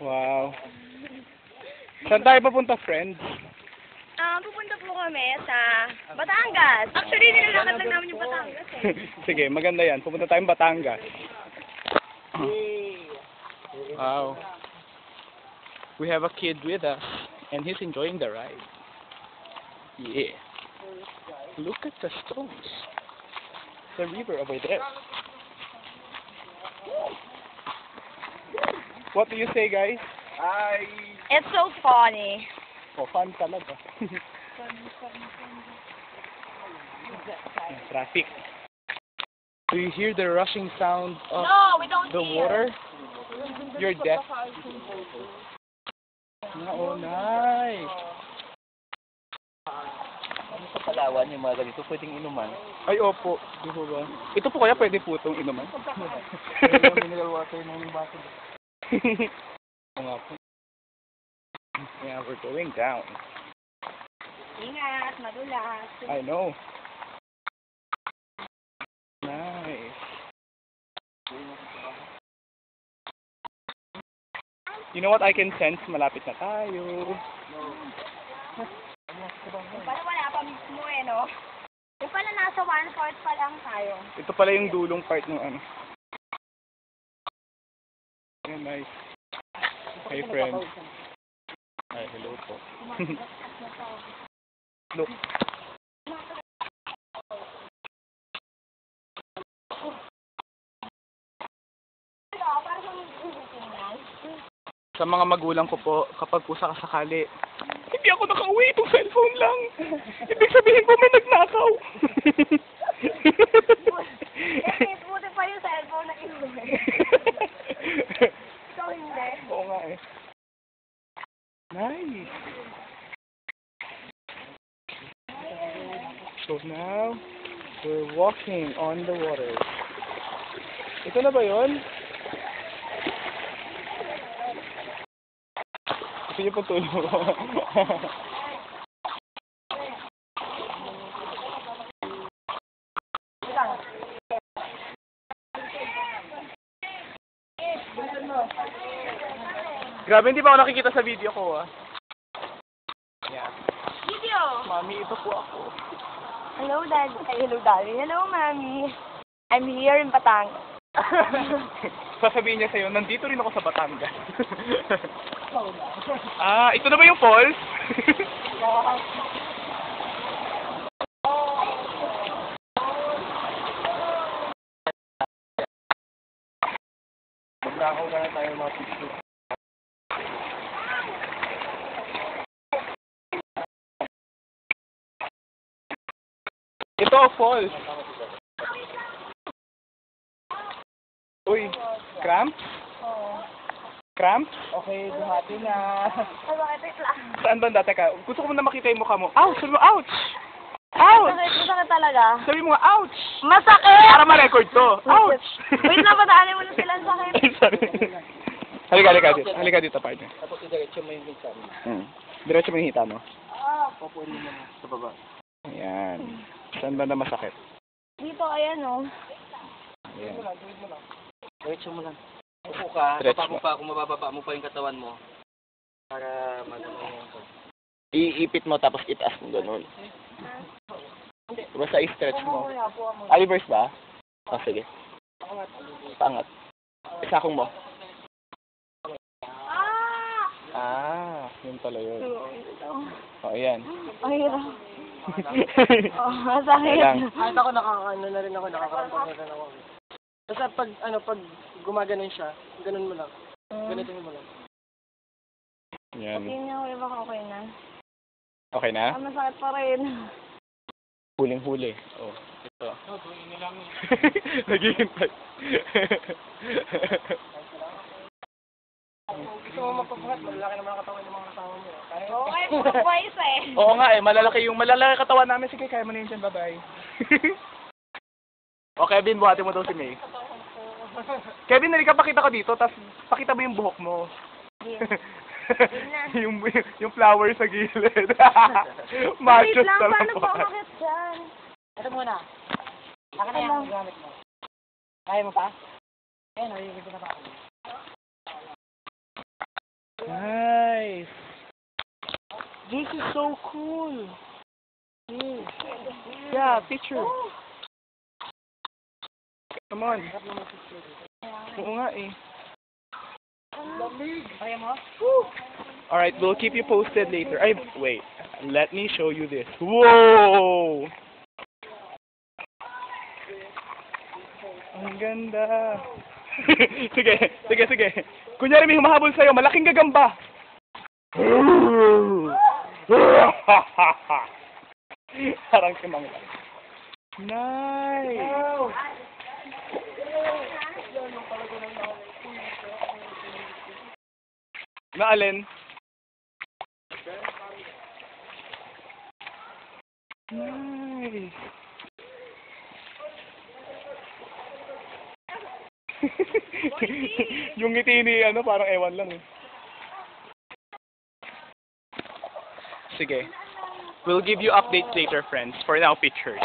Wow. Saan tayo papunta, friend? Pupunta po kami sa Batangas. Actually, nilalakad lang namin yung Batangas eh. Sige, maganda yan. Pupunta tayong Batangas. Wow. We have a kid with us, and he's enjoying the ride. Yeah. Look at the stones. The river over there. What do you say, guys? It's so funny. Oh, fun talaga. Traffic. Do you hear the rushing sound of No, we don't the hear. water? You're deaf. Oh, nice. Ano sa Palawan, yung mga ganito, pwedeng inuman. Ay, opo. Di po ba? Ito po kaya pwede po itong inuman? Mineral water na yung baso. Oo nga po. Yeah, we're going down. Ingat, madulas. I know. Nice. You know what? I can sense malapit na tayo. Yung pala wala pa mismo eh, no? Yung pala nasa 1/4 pa lang tayo. Ito pala yung dulong part ng ano. Yeah, nice. Hey, friend. Ay, hello po. Look. Sa mga magulang ko po, kapag po sakasakali, hindi ako nakauwi, itong cellphone lang. Ibig sabihin po may nagnakaw. Eh, buti pa yung cellphone na inuwi. Ikaw hindi. Oo nga eh. Nice. So now, we're walking on the water. Ito na ba yun? Gusto niyo pong tulong ko? Grabe, hindi pa ako nakikita sa video ko, ah. Yeah. Video! Mami, ito po ako. Hello, Dad. Ay, hello, Daddy. Hello, Mommy. I'm here in Batangas. Sasabihin niya sa'yo, nandito rin ako sa Batangas. Ah, ito na ba yung falls? Maglakaw na tayo mga picture. Ito, falls. Uy, cramp? Oo. Cramp? Okay, duhati na. Ay, bakit wait lang? Saan banda? Teka, gusto ko muna makita yung mukha mo. Ouch! Sabi mo, ouch! Ouch! Masakit talaga. Sabi mo, ouch! Masakit! Para ma-record to. Ouch! Wait lang, pataanin mo na sila sa akin. Ay, sorry. Halika dito. Halika dito, partner. Tapos idiretso mo yung minsan. Diretso mo yung hita mo. Papuin mo na sa baba. Ayan. Saan ba na masakit? Dito, ayan o. Ayan. Diretso mo lang. Upo ka, Diretso baba mo pa, kung mabababa mo pa yung katawan mo. Para magano yung ko. Iipit mo tapos itaas mo ganun. Basta i-stretch mo. Reverse ba? Oh, sige. Paangat. Isakong mo. Yun pala yun. Oh, ayan. Ang hirap. Masakit. Kahit ako nakakaano na rin ako, nakakaramdam na rin ako. Basta pag gumaganon siya, ganun mo lang. Ganito mo lang. Yan. Okay na, baka okay na. Okay na? Masakit pa rin. Huling-huli. Oh, ito. Naghihintay. Gusto mo magpapangat, malalaki naman ang katawan ng mga kasama mo. Okay, puro boys eh. Oo nga eh, malalaki katawan namin. Sige, kaya mo na yun dyan, bye-bye. O Kevin, buhati mo daw si May. Kevin, nalika pakita ko dito, tapos pakita mo yung buhok mo. yung flower sa gilid. Machos Wait lang, talaga. paano pa umakit dyan? Ito muna. Baka na yung gamit mo. Kaya mo pa? Ayun, nalilipin na pa ako. Nice. This is so cool. Yeah, picture. Come on. Oo nga eh. Alright, we'll keep you posted later. Ay, wait. Let me show you this. Whoa! Ang ganda. Sige. Kunyari may humahabol sa'yo, malaking gagamba. Parang simang lang. Nice! Na alin? Nice! Yung ngiti ni parang ewan lang eh. Sige. We'll give you updates later, friends. For now, pictures.